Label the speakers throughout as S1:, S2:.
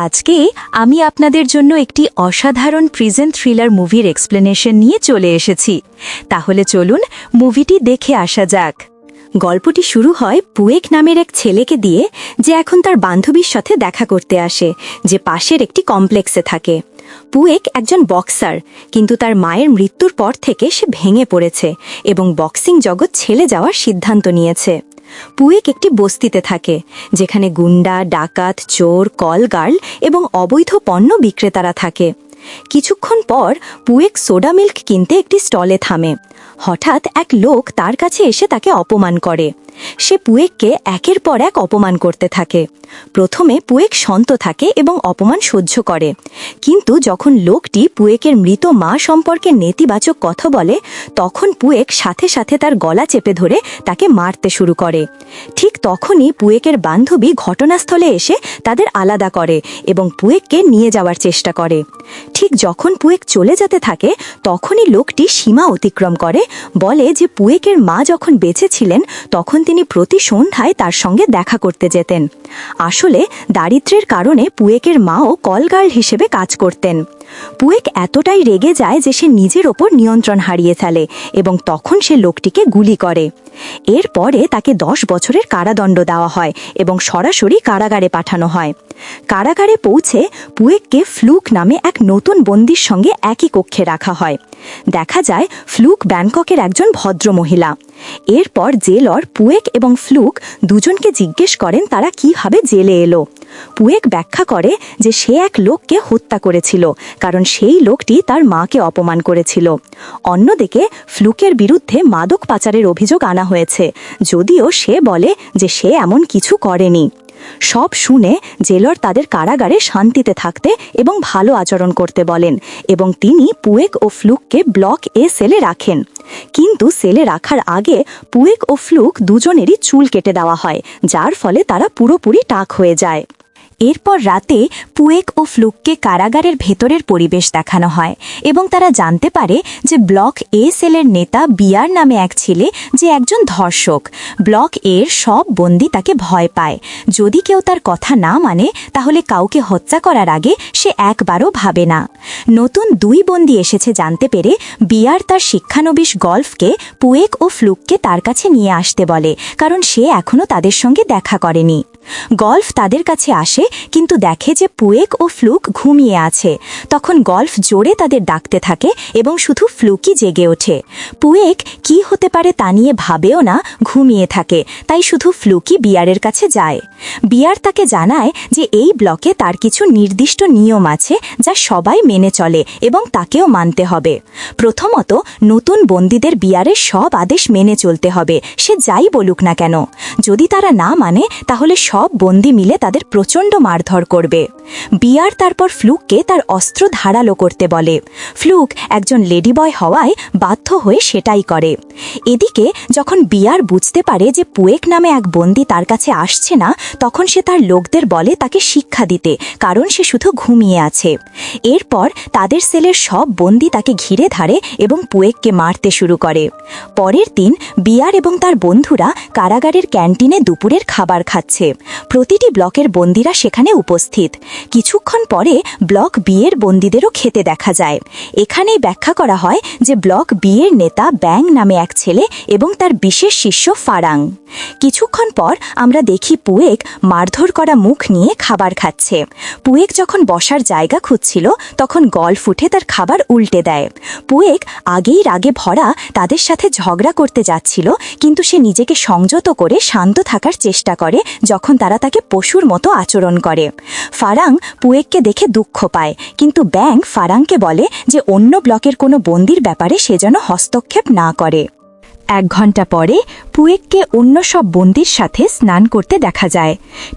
S1: আজকে আমি আপনাদের জন্য একটি অসাধারণ প্রিজন থ্রিলার মুভির এক্সপ্লেনেশন নিয়ে চলে এসেছি। তাহলে চলুন মুভিটি দেখে আসা যাক। গল্পটি শুরু হয় পুয়েক নামের এক ছেলেকে দিয়ে, যে এখন তার বান্ধবীর সাথে দেখা করতে আসে, যে পাশের একটি কমপ্লেক্সে থাকে। পুয়েক একজন বক্সার, কিন্তু তার মায়ের মৃত্যুর পর থেকে সে ভেঙে পড়েছে এবং বক্সিং জগৎ ছেড়ে যাওয়ার সিদ্ধান্ত নিয়েছে। পুয়েক একটি বস্তিতে থাকে, যেখানে গুন্ডা, ডাকাত, চোর, কলগার্ল এবং অবৈধ পণ্য বিক্রেতারা থাকে। কিছুক্ষণ পর পুয়েক সোডা মিল্ক কিনতে একটি স্টলে থামে। হঠাৎ এক লোক তার কাছে এসে তাকে অপমান করে। সে পুয়েককে একের পর এক অপমান করতে থাকে। প্রথমে পুয়েক শান্ত থাকে এবং অপমান সহ্য করে, কিন্তু যখন লোকটি পুয়েকের মৃত মা সম্পর্কে নেতিবাচক কথা বলে, তখন পুয়েক সাথে সাথে তার গলা চেপে ধরে তাকে মারতে শুরু করে। ঠিক তখনই পুয়েকের বান্ধবী ঘটনাস্থলে এসে তাদের আলাদা করে এবং পুয়েককে নিয়ে যাওয়ার চেষ্টা করে। ঠিক যখন পুয়েক চলে যেতে থাকে, তখনই লোকটি সীমা অতিক্রম করে, বলে যে পুয়েকের মা যখন বেঁচে ছিলেন তখন তিনি প্রতি সন্ধ্যায় তার সঙ্গে দেখা করতে যেতেন। আসলে দারিদ্র্যের কারণে পুয়েকের মাও কলগার্ল হিসেবে কাজ করতেন। পুয়েক এতটাই রেগে যায় যে সে নিজের ওপর নিয়ন্ত্রণ হারিয়ে ফেলে এবং তখন সে লোকটিকে গুলি করে। এরপরে তাকে 10 বছরের কারাদণ্ড দেওয়া হয় এবং সরাসরি কারাগারে পাঠানো হয়। কারাগারে পৌঁছে পুয়েককে ফ্লুক নামে এক নতুন বন্দির সঙ্গে একই কক্ষে রাখা হয়। দেখা যায় ফ্লুক ব্যাংককের একজন ভদ্রমহিলা। এরপর জেলর পুয়েক এবং ফ্লুক দুজনকে জিজ্ঞেস করেন তারা কিভাবে জেলে এলো। পুয়েক ব্যাখ্যা করে যে সে এক লোককে হত্যা করেছিল, কারণ সেই লোকটি তার মাকে অপমান করেছিল। অন্যদিকে ফ্লুকের বিরুদ্ধে মাদক পাচারের অভিযোগ আনা হয়েছে, যদিও সে বলে যে সে এমন কিছু করেনি। সব শুনে জেলর তাদের কারাগারে শান্তিতে থাকতে এবং ভালো আচরণ করতে বলেন এবং তিনি পুয়েক ও ফ্লুককে ব্লক এ সেলে রাখেন। কিন্তু সেলে রাখার আগে পুয়েক ও ফ্লুক দুজনেরই চুল কেটে দেওয়া হয়, যার ফলে তারা পুরোপুরি টাক হয়ে যায়। এরপর রাতে পুয়েক ও ফ্লুককে কারাগারের ভেতরের পরিবেশ দেখানো হয় এবং তারা জানতে পারে যে ব্লক এ সেলের নেতা বিয়ার নামে এক ছেলে, যে একজন ধর্ষক। ব্লক এর সব বন্দী তাকে ভয় পায়। যদি কেউ তার কথা না মানে, তাহলে কাউকে হত্যা করার আগে সে একবারও ভাবে না। নতুন 2 বন্দী এসেছে জানতে পেরে বিয়ার তার শিক্ষানবিশ গল্ফকে পুয়েক ও ফ্লুককে তার কাছে নিয়ে আসতে বলে, কারণ সে এখনও তাদের সঙ্গে দেখা করেনি। গল্ফ তাদের কাছে আসে, কিন্তু দেখে যে পুয়েক ও ফ্লুক ঘুমিয়ে আছে। তখন গল্ফ জোরে তাদের ডাকতে থাকে এবং শুধু ফ্লুকই জেগে ওঠে। পুয়েক কি হতে পারে তা নিয়ে ভাবেও না, ঘুমিয়ে থাকে। তাই শুধু ফ্লুকই বিয়ারের কাছে যায়। বিয়ার তাকে জানায় যে এই ব্লকে তার কিছু নির্দিষ্ট নিয়ম আছে যা সবাই মেনে চলে এবং তাকেও মানতে হবে। প্রথমত, নতুন বন্দীদের বিয়ারের সব আদেশ মেনে চলতে হবে, সে যাই বলুক না কেন। যদি তারা না মানে, তাহলে সব বন্দী মিলে তাদের প্রচণ্ড মারধর করবে। বিয়ার তারপর ফ্লুককে তার অস্ত্র ধারালো করতে বলে। ফ্লুক একজন লেডি বয় হওয়ায় বাধ্য হয়ে সেটাই করে। এদিকে যখন বিয়ার বুঝতে পারে যে পুয়েক নামে এক বন্দী তার কাছে আসছে না, তখন সে তার লোকদের বলে তাকে শিক্ষা দিতে, কারণ সে শুধু ঘুমিয়ে আছে। এরপর তাদের সেলের সব বন্দী তাকে ঘিরে ধরে এবং পুয়েককে মারতে শুরু করে। পরের দিন বিয়ার এবং তার বন্ধুরা কারাগারের ক্যান্টিনে দুপুরের খাবার খাচ্ছে। প্রতিটি ব্লকের বন্দীরা সেখানে উপস্থিত। কিছুক্ষণ পরে ব্লক বি এর বন্দীদেরও খেতে দেখা যায়। এখানেই ব্যাখ্যা করা হয় যে ব্লক বি এর নেতা ব্যাং নামে এক ছেলে এবং তার বিশেষ শিষ্য ফারাং। কিছুক্ষণ পর আমরা দেখি পুয়েক মারধর করা মুখ নিয়ে খাবার খাচ্ছে। পুয়েক যখন বসার জায়গা খুঁজছিল, তখন গল্ফ উঠে তার খাবার উল্টে দেয়। পুয়েক আগেই রাগে ভরা তাদের সাথে ঝগড়া করতে যাচ্ছিল, কিন্তু সে নিজেকে সংযত করে শান্ত থাকার চেষ্টা করে যখন তারা তাকে পশুর মতো আচরণ করে। ফারাং পুয়েককে দেখে দুঃখ পায়, কিন্তু ব্যাং ফারাংকে বলে যে অন্য ব্লকের কোনো বন্দির ব্যাপারে সে যেন হস্তক্ষেপ না করে। 1 ঘন্টা পরে পুয়েককে অন্য সব বন্দির সাথে স্নান করতে দেখা যায়।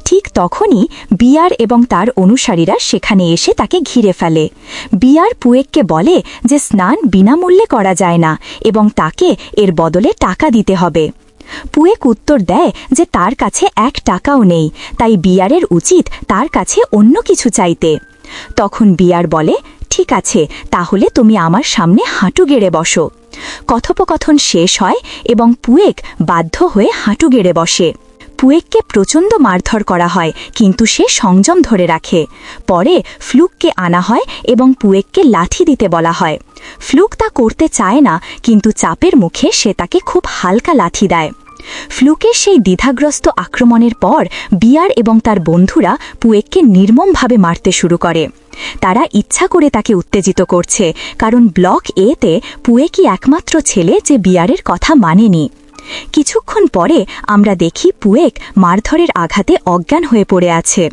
S1: ঠিক তখনই বিয়ার এবং তার অনুসারীরা সেখানে এসে তাকে ঘিরে ফেলে। বিয়ার পুয়েককে বলে যে স্নান বিনামূল্যে করা যায় না এবং তাকে এর বদলে টাকা দিতে হবে। পুয়েক উত্তর দেয় যে তার কাছে 1 টাকাও নেই, তাই বিয়ারের উচিত তার কাছে অন্য কিছু চাইতে। তখন বিয়ার বলে, ঠিক আছে, তাহলে তুমি আমার সামনে হাঁটু গেড়ে বসো। কথোপকথন শেষ হয় এবং পুয়েক বাধ্য হয়ে হাঁটু গেড়ে বসে। পুয়েককে প্রচণ্ড মারধর করা হয়, কিন্তু সে সংযম ধরে রাখে। পরে ফ্লুককে আনা হয় এবং পুয়েককে লাথি দিতে বলা হয়। ফ্লুক তা করতে চায় না, কিন্তু চাপের মুখে সে তাকে খুব হালকা লাথি দেয়। ফ্লুকের সেই দ্বিধাগ্রস্ত আক্রমণের পর বিয়ার এবং তার বন্ধুরা পুয়েককে নির্মমভাবে মারতে শুরু করে। তারা ইচ্ছা করে তাকে উত্তেজিত করছে, কারণ ব্লক এতে পুয়েকই একমাত্র ছেলে যে বিয়ারের কথা মানেনি। কিছুক্ষণ পরে আমরা দেখি পুয়েক মারধরের আঘাতে অজ্ঞান হয়ে পড়ে আছে।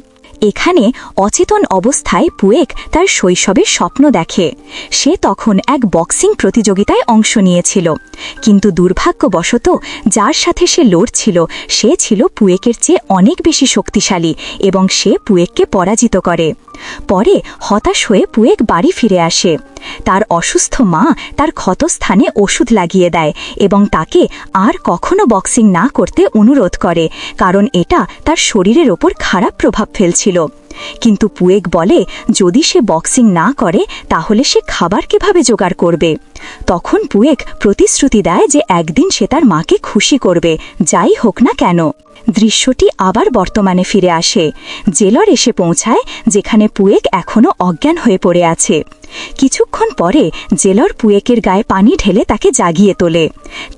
S1: এখানে অচেতন অবস্থায় পুয়েক তার শৈশবের স্বপ্ন দেখে। সে তখন এক বক্সিং প্রতিযোগিতায় অংশ নিয়েছিল, কিন্তু দুর্ভাগ্যবশত যার সাথে সে লড়ছিল সে ছিল পুয়েকের চেয়ে অনেক বেশি শক্তিশালী এবং সে পুয়েককে পরাজিত করে। পরে হতাশ হয়ে পুয়েক বাড়ি ফিরে আসে। তার অসুস্থ মা তার ক্ষতস্থানে ওষুধ লাগিয়ে দেয় এবং তাকে আর কখনো বক্সিং না করতে অনুরোধ করে, কারণ এটা তার শরীরের ওপর খারাপ প্রভাব ফেলছিল। কিন্তু পুয়েক বলে যদি সে বক্সিং না করে তাহলে সে খাবার কিভাবে জোগাড় করবে। তখন পুয়েক প্রতিশ্রুতি দেয় যে একদিন সে তার মাকে খুশি করবে, যাই হোক না কেন। দৃশ্যটি আবার বর্তমানে ফিরে আসে। জেলর এসে পৌঁছায়, যেখানে পুয়েক এখনও অজ্ঞান হয়ে পড়ে আছে। কিছুক্ষণ পরে জেলর পুয়েকের গায়ে পানি ঢেলে তাকে জাগিয়ে তোলে।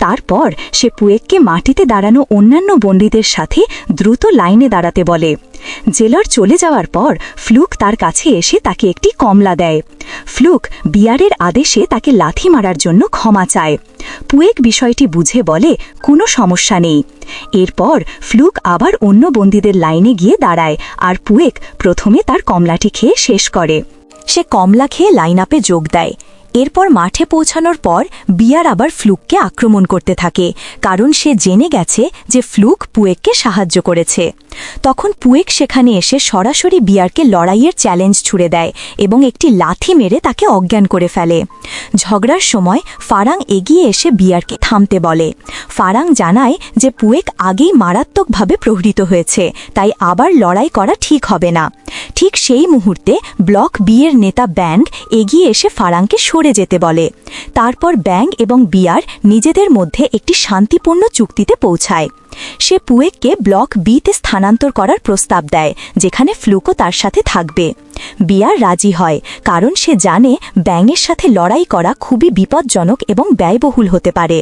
S1: তারপর সে পুয়েককে মাটিতে দাঁড়ানো অন্যান্য বন্দীদের সাথে দ্রুত লাইনে দাঁড়াতে বলে। জেলর চলে যাওয়ার পর ফ্লুক তার কাছে এসে তাকে একটি কমলা দেয়। ফ্লুক বিয়ারের আদেশে তাকে লাথি মারার জন্য ক্ষমা চায়। পুয়েক বিষয়টি বুঝে বলে কোনো সমস্যা নেই। এরপর ফ্লুক আবার অন্য বন্দীদের লাইনে গিয়ে দাঁড়ায়, আর পুয়েক প্রথমে তার কমলাটি খেয়ে শেষ করে। সে কমলা খেয়ে লাইন আপে যোগ দেয়। এরপর মাঠে পৌঁছানোর পর বিয়ার আবার ফ্লুককে আক্রমণ করতে থাকে, কারণ সে জেনে গেছে যে ফ্লুক পুয়েককে সাহায্য করেছে। তখন পুয়েক সেখানে এসে সরাসরি বিয়ারকে লড়াইয়ের চ্যালেঞ্জ ছুড়ে দেয় এবং একটি লাথি মেরে তাকে অজ্ঞান করে ফেলে। ঝগড়ার সময় ফারাং এগিয়ে এসে বিয়ারকে থামতে বলে। ফারাং জানায় যে পুয়েক আগেই মারাত্মকভাবে প্রহৃত হয়েছে, তাই আবার লড়াই করা ঠিক হবে না। ঠিক সেই মুহূর্তে ব্লক বি এর নেতা ব্যাং এগিয়ে এসে ফারাংকে সরে যেতে বলে। তারপর ব্যাং এবং বিয়ার নিজেদের মধ্যে একটি শান্তিপূর্ণ চুক্তিতে পৌঁছায়। সে পুয়েককে ব্লক বিতে স্থানান্তর করার প্রস্তাব দেয়, যেখানে ফ্লুকও তার সাথে থাকবে। বিয়ার রাজি হয়, কারণ সে জানে ব্যাঙের সাথে লড়াই করা খুবই বিপজ্জনক এবং ব্যয়বহুল হতে পারে।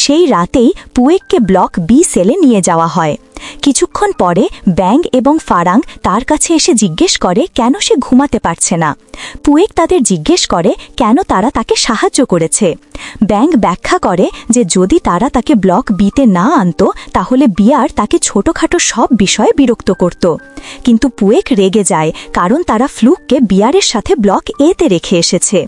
S1: সেই রাতেই পুয়েককে ব্লক বি সেলে নিয়ে যাওয়া হয়। কিছুক্ষণ পরে ব্যাং এবং ফারাং তার কাছে এসে জিজ্ঞেস করে কেন সে ঘুমাতে পারছে না। পুয়েক তাদের জিজ্ঞেস করে কেন তারা তাকে সাহায্য করেছে। ব্যাং ব্যাখ্যা করে যে যদি তারা তাকে ব্লক বিতে না আনত তাহলে বিয়ার তাকে ছোটখাটো সব বিষয়ে বিরক্ত করত। কিন্তু পুয়েক রেগে যায়, কারণ তারা ফ্লুককে বিয়ারের সাথে ব্লক এতে রেখে এসেছে।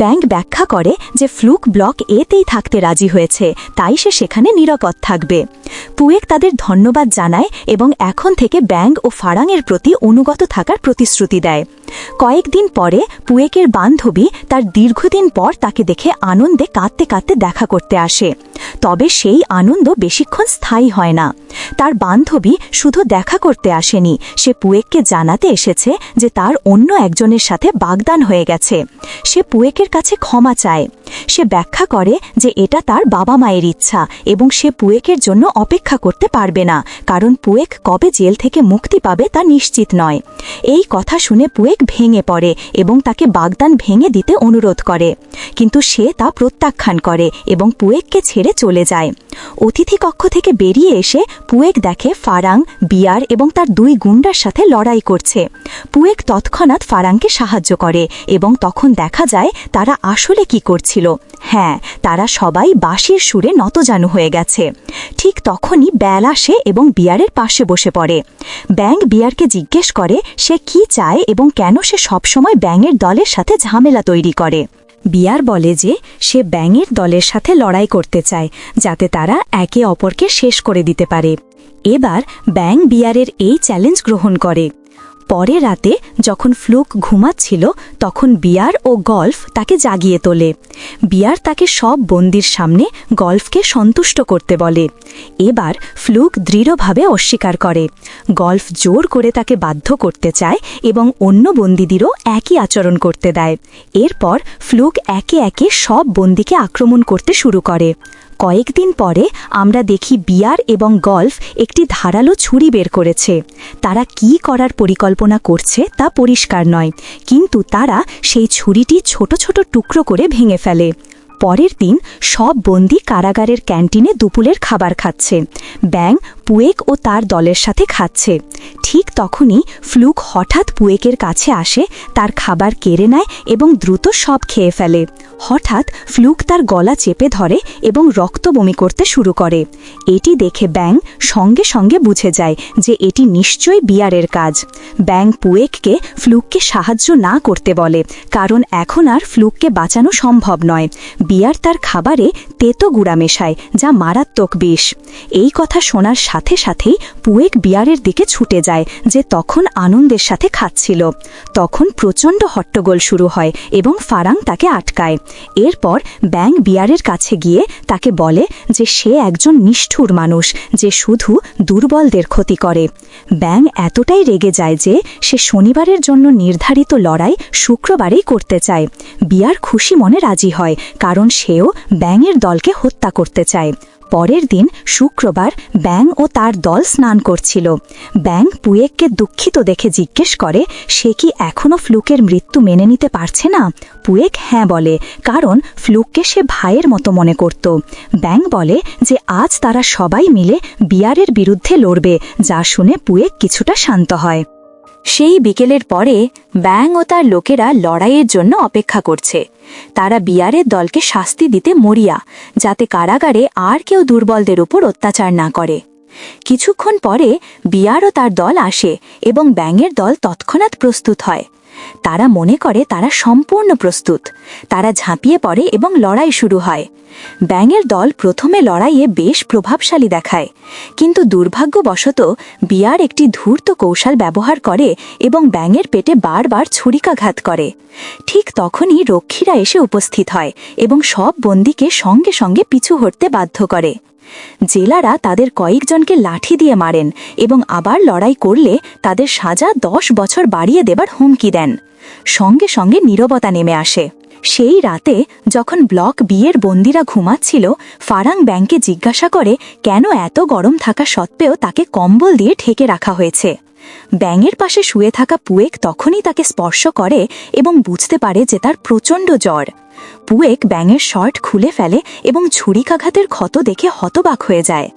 S1: ব্যাং ব্যাখ্যা করে যে ফ্লুক ব্লক এতেই থাকতে রাজি হয়েছে, তাই সে সেখানে নিরাপদ থাকবে। পুয়েক তাদের ধন্যবাদ জানায় এবং এখন থেকে ব্যাং ও ফারাংয়ের প্রতি অনুগত থাকার প্রতিশ্রুতি দেয়। কয়েকদিন পরে পুয়েকের বান্ধবী তার দীর্ঘদিন পর তাকে দেখে আনন্দে কাঁদতে কাঁদতে দেখা করতে আসে। তবে সেই আনন্দ বেশিক্ষণ স্থায়ী হয় না। তার বান্ধবী শুধু দেখা করতে আসেনি, সে পুয়েককে জানাতে এসেছে যে তার অন্য একজনের সাথে বাগদান হয়ে গেছে। সে পুয়েকের কাছে ক্ষমা চায়। সে ব্যাখ্যা করে যে এটা তার বাবা মায়ের ইচ্ছা এবং সে পুয়েকের জন্য অপেক্ষা করতে পারবে না, কারণ পুয়েক কবে জেল থেকে মুক্তি পাবে তা নিশ্চিত নয়। এই কথা শুনে পুয়েক ভেঙে পড়ে এবং তাকে বাগদান ভেঙে দিতে অনুরোধ করে, কিন্তু সে তা প্রত্যাখ্যান করে এবং পুয়েককে ছেড়ে চলে যায়। অতিথি কক্ষ থেকে বেরিয়ে এসে পুয়েক দেখে ফারাং বিয়ার এবং তার দুই গুন্ডার সাথে লড়াই করছে। পুয়েক তৎক্ষণাৎ ফারাংকে সাহায্য করে এবং তখন দেখা যায় তারা আসলে কি করছিল। হ্যাঁ, তারা সবাই বাঁশির সুরে নতজানু হয়ে গেছে। ঠিক তখনই ব্যাল আসে এবং বিয়ারের পাশে বসে পড়ে। ব্যাং বিয়ারকে জিজ্ঞেস করে সে কি চায় এবং কেন সে সবসময় ব্যাঙের দলের সাথে ঝামেলা তৈরি করে। বিয়ার বলে যে সে ব্যাঙের দলের সাথে লড়াই করতে চায়, যাতে তারা একে অপরকে শেষ করে দিতে পারে। এবার ব্যাং বিয়ারের এই চ্যালেঞ্জ গ্রহণ করে। পরে রাতে যখন ফ্লুক ঘুমাচ্ছিল তখন বিয়ার ও গল্ফ তাকে জাগিয়ে তোলে। বিয়ার তাকে সব বন্দির সামনে গল্ফকে সন্তুষ্ট করতে বলে। এবার ফ্লুক দৃঢ়ভাবে অস্বীকার করে। গল্ফ জোর করে তাকে বাধ্য করতে চায় এবং অন্য বন্দীদেরও একই আচরণ করতে দেয়। এরপর ফ্লুক একে একে সব বন্দীকে আক্রমণ করতে শুরু করে। কয়েকদিন পরে আমরা দেখি বিয়ার এবং গল্ফ একটি ধারালো ছুরি বের করেছে। তারা কি করার পরিকল্পনা করছে তা পরিষ্কার নয়, কিন্তু তারা সেই ছুরিটি ছোট ছোট টুকরো করে ভেঙে ফেলে। পরের দিন সব বন্দী কারাগারের ক্যান্টিনে দুপুরের খাবার খাচ্ছে। ব্যাং পুয়েক ও তার দলের সাথে খাচ্ছে। ঠিক তখনই ফ্লুক হঠাৎ পুয়েকের কাছে আসে, তার খাবার কেড়ে নেয় এবং দ্রুত সব খেয়ে ফেলে। হঠাৎ ফ্লুক তার গলা চেপে ধরে এবং রক্ত বমি করতে শুরু করে। এটি দেখে ব্যাং সঙ্গে সঙ্গে বুঝে যায় যে এটি নিশ্চয়ই বিয়ারের কাজ। ব্যাং পুয়েককে ফ্লুককে সাহায্য না করতে বলে, কারণ এখন আর ফ্লুককে বাঁচানো সম্ভব নয়। বিয়ার তার খাবারে তেতো গুঁড়া মেশায়, যা মারাত্মক বিষ। এই কথা শোনার সাথে সাথেই পুয়েক বিয়ারের দিকে ছুটে যায়, যে তখন আনন্দের সাথে খাচ্ছিল। তখন প্রচণ্ড হট্টগোল শুরু হয় এবং ফারাং তাকে আটকায়। এরপর ব্যাং বিয়ারের কাছে গিয়ে তাকে বলে যে সে একজন নিষ্ঠুর মানুষ, যে শুধু দুর্বলদের ক্ষতি করে। ব্যাং এতটাই রেগে যায় যে সে শনিবারের জন্য নির্ধারিত লড়াই শুক্রবারেই করতে চায়। বিয়ার খুশি মনে রাজি হয়, কারণ সেও ব্যাঙের দলকে হত্যা করতে চায়। পরের দিন শুক্রবার ব্যাং ও তার দল স্নান করছিল। ব্যাং পুয়েককে দুঃখিত দেখে জিজ্ঞেস করে সে কি এখনও ফ্লুকের মৃত্যু মেনে নিতে পারছে না। পুয়েক হ্যাঁ বলে, কারণ ফ্লুককে সে ভাইয়ের মতো মনে করত। ব্যাং বলে যে আজ তারা সবাই মিলে বিয়ারের বিরুদ্ধে লড়বে, যা শুনে পুয়েক কিছুটা শান্ত হয়। সেই বিকেলের পরে ব্যাং ও তার লোকেরা লড়াইয়ের জন্য অপেক্ষা করছে। তারা বিয়ারের দলকে শাস্তি দিতে মরিয়া, যাতে কারাগারে আর কেউ দুর্বলদের উপর অত্যাচার না করে। কিছুক্ষণ পরে বিয়ার ও তার দল আসে এবং ব্যাঙের দল তৎক্ষণাৎ প্রস্তুত হয়। তারা মনে করে তারা সম্পূর্ণ প্রস্তুত। তারা ঝাঁপিয়ে পড়ে এবং লড়াই শুরু হয়। ব্যাঙের দল প্রথমে লড়াইয়ে বেশ প্রভাবশালী দেখায়, কিন্তু দুর্ভাগ্যবশত বিয়ার একটি ধূর্ত কৌশল ব্যবহার করে এবং ব্যাঙের পেটে বারবার ছুরিকাঘাত করে। ঠিক তখনই রক্ষীরা এসে উপস্থিত হয় এবং সব বন্দীকে সঙ্গে সঙ্গে পিছু হটতে বাধ্য করে। জেলারা তাদের কয়েকজনকে লাঠি দিয়ে মারেন এবং আবার লড়াই করলে তাদের সাজা 10 বছর বাড়িয়ে দেবার হুমকি দেন। সঙ্গে সঙ্গে নীরবতা নেমে আসে। সেই রাতে যখন ব্লক বিয়ের বন্দীরা ঘুমাচ্ছিল, ফারাং ব্যাংকে জিজ্ঞাসা করে কেন এত গরম থাকা সত্ত্বেও তাকে কম্বল দিয়ে ঢেকে রাখা হয়েছে। ব্যাঙের পাশে শুয়ে থাকা পুয়েক তখনই তাকে স্পর্শ করে এবং বুঝতে পারে যে তার প্রচণ্ড জ্বর। পুয়েক ব্যাঙের শর্ট খুলে ফেলে এবং ছুরিকাঘাতের ক্ষত দেখে হতবাক হয়ে যায়।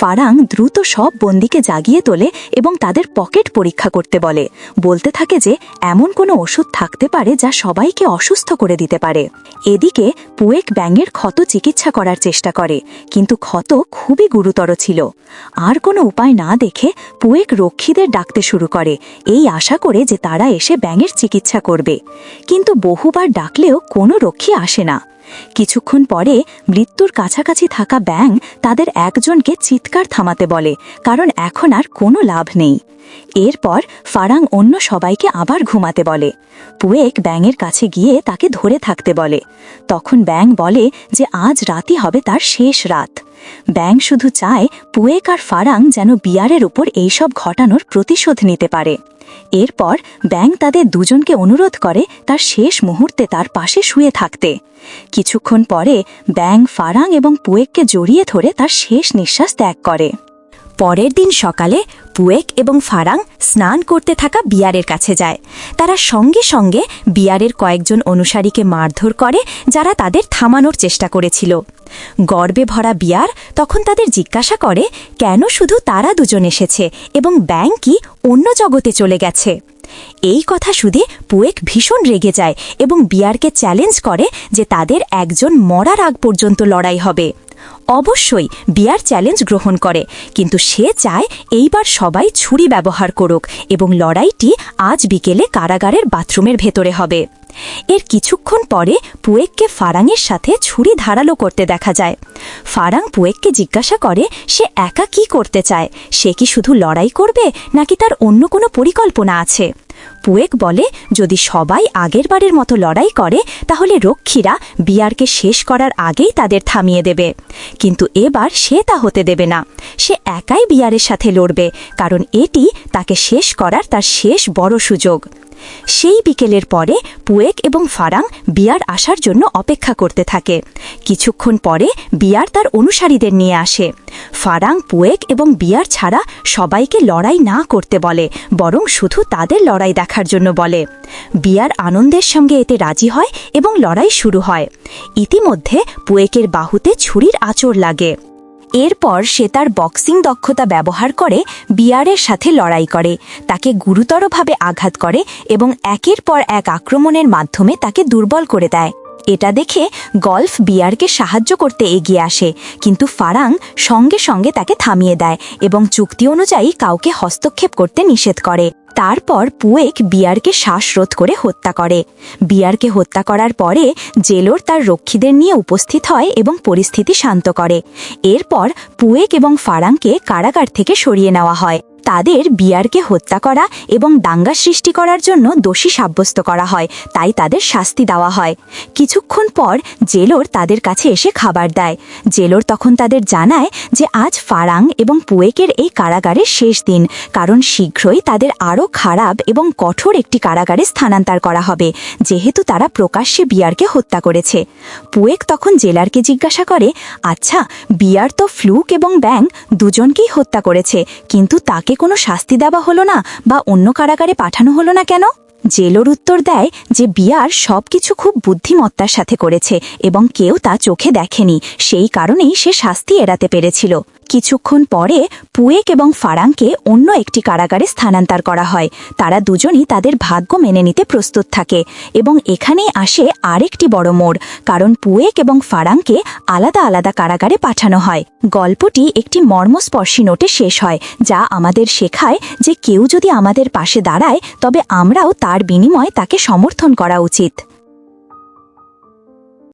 S1: ফারাং দ্রুত সব বন্দীকে জাগিয়ে তোলে এবং তাদের পকেট পরীক্ষা করতে বলতে থাকে যে এমন কোনো ওষুধ থাকতে পারে যা সবাইকে অসুস্থ করে দিতে পারে। এদিকে পুয়েক ব্যাঙের ক্ষত চিকিৎসা করার চেষ্টা করে, কিন্তু ক্ষত খুবই গুরুতর ছিল। আর কোনো উপায় না দেখে পুয়েক রক্ষীদের ডাকতে শুরু করে, এই আশা করে যে তারা এসে ব্যাঙের চিকিৎসা করবে। কিন্তু বহুবার ডাকলেও কোনো রক্ষী আসে না। কিছুক্ষণ পরে মৃত্যুর কাছাকাছি থাকা ব্যাং তাদের একজনকে চিৎকার থামাতে বলে, কারণ এখন আর কোনো লাভ নেই। এরপর ফারাং অন্য সবাইকে আবার ঘুমাতে বলে। পুয়েক ব্যাঙের কাছে গিয়ে তাকে ধরে থাকতে বলে। তখন ব্যাং বলে যে আজ রাতই হবে তার শেষ রাত। ব্যাং শুধু চায় পুয়েক আর ফারাং যেন বিয়ারের উপর এইসব ঘটানোর প্রতিশোধ নিতে পারে। এরপর ব্যাং তাদের দুজনকে অনুরোধ করে তার শেষ মুহূর্তে তার পাশে শুয়ে থাকতে। কিছুক্ষণ পরে ব্যাং ফারাং এবং পুয়েককে জড়িয়ে ধরে তার শেষ নিঃশ্বাস ত্যাগ করে। পরের দিন সকালে পুয়েক এবং ফারাং স্নান করতে থাকা বিয়ারের কাছে যায়। তারা সঙ্গে সঙ্গে বিয়ারের কয়েকজন অনুসারীকে মারধর করে, যারা তাদের থামানোর চেষ্টা করেছিল। গর্বে ভরা বিয়ার তখন তাদের জিজ্ঞাসা করে কেন শুধু তারা দুজন এসেছে এবং ব্যাং কি অন্য জগতে চলে গেছে। এই কথা শুনে পুয়েক ভীষণ রেগে যায় এবং বিয়ারকে চ্যালেঞ্জ করে যে তাদের একজন মরার আগ পর্যন্ত লড়াই হবে। অবশ্যই বিয়ার চ্যালেঞ্জ গ্রহণ করে, কিন্তু সে চায় এইবার সবাই ছুরি ব্যবহার করুক এবং লড়াইটি আজ বিকেলে কারাগারের বাথরুমের ভেতরে হবে। এর কিছুক্ষণ পরে পুয়েককে ফারাংয়ের সাথে ছুরি ধারালো করতে দেখা যায়। ফারাং পুয়েককে জিজ্ঞাসা করে সে একা কি করতে চায়, সে কি শুধু লড়াই করবে নাকি তার অন্য কোনো পরিকল্পনা আছে। পুয়েক বলে যদি সবাই আগেরবারের মতো লড়াই করে তাহলে রক্ষীরা বিয়ারকে শেষ করার আগেই তাদের থামিয়ে দেবে, কিন্তু এবার সে তা হতে দেবে না। সে একাই বিয়ারের সাথে লড়বে, কারণ এটি তাকে শেষ করার তার শেষ বড় সুযোগ। সেই বিকেলের পরে পুয়েক এবং ফারাং বিয়ার আসার জন্য অপেক্ষা করতে থাকে। কিছুক্ষণ পরে বিয়ার তার অনুসারীদের নিয়ে আসে। ফারাং পুয়েক এবং বিয়ার ছাড়া সবাইকে লড়াই না করতে বলে, বরং শুধু তাদের লড়াই দেখার জন্য বলে। বিয়ার আনন্দের সঙ্গে এতে রাজি হয় এবং লড়াই শুরু হয়। ইতিমধ্যে পুয়েকের বাহুতে ছুরির আঁচড় লাগে। এরপর সে তার বক্সিং দক্ষতা ব্যবহার করে বিয়ারের সাথে লড়াই করে, তাকে গুরুতরভাবে আঘাত করে এবং একের পর এক আক্রমণের মাধ্যমে তাকে দুর্বল করে দেয়। এটা দেখে গল্ফ বিয়ারকে সাহায্য করতে এগিয়ে আসে, কিন্তু ফারাং সঙ্গে সঙ্গে তাকে থামিয়ে দেয় এবং চুক্তি অনুযায়ী কাউকে হস্তক্ষেপ করতে নিষেধ করে। তারপর পুয়েক বিয়ারকে শ্বাসরোধ করে হত্যা করে। বিয়ারকে হত্যা করার পরে জেলর তার রক্ষীদের নিয়ে উপস্থিত হয় এবং পরিস্থিতি শান্ত করে। এরপর পুয়েক এবং ফারাংকে কারাগার থেকে সরিয়ে নেওয়া হয়। তাদের বিয়ারকে হত্যা করা এবং দাঙ্গা সৃষ্টি করার জন্য দোষী সাব্যস্ত করা হয়, তাই তাদের শাস্তি দেওয়া হয়। কিছুক্ষণ পর জেলর তাদের কাছে এসে খাবার দেয়। জেলর তখন তাদের জানায় যে আজ ফারাং এবং পুয়েকের এই কারাগারের শেষ দিন, কারণ শীঘ্রই তাদের আরও খারাপ এবং কঠোর একটি কারাগারে স্থানান্তর করা হবে, যেহেতু তারা প্রকাশ্যে বিয়ারকে হত্যা করেছে। পুয়েক তখন জেলারকে জিজ্ঞাসা করে, আচ্ছা, বিয়ার তো ফ্লুক এবং ব্যাং দুজনকেই হত্যা করেছে, কিন্তু তাকে কোনো শাস্তি দেওয়া হলো না বা অন্য কারাগারে পাঠানো হলো না কেন? জেলর উত্তর দেয় যে বিয়ার সবকিছু খুব বুদ্ধিমত্তার সাথে করেছে এবং কেউ তা চোখে দেখেনি, সেই কারণেই সে শাস্তি এড়াতে পেরেছিল। কিছুক্ষণ পরে পুয়েক এবং ফারাংকে অন্য একটি কারাগারে স্থানান্তর করা হয়। তারা দুজনই তাদের ভাগ্য মেনে নিতে প্রস্তুত থাকে এবং এখানেই আসে আরেকটি বড় মোড়, কারণ পুয়েক এবং ফারাংকে আলাদা আলাদা কারাগারে পাঠানো হয়। গল্পটি একটি মর্মস্পর্শী নোটে শেষ হয়, যা আমাদের শেখায় যে কেউ যদি আমাদের পাশে দাঁড়ায় তবে আমরাও তার বিনিময়ে তাকে সমর্থন করা উচিত।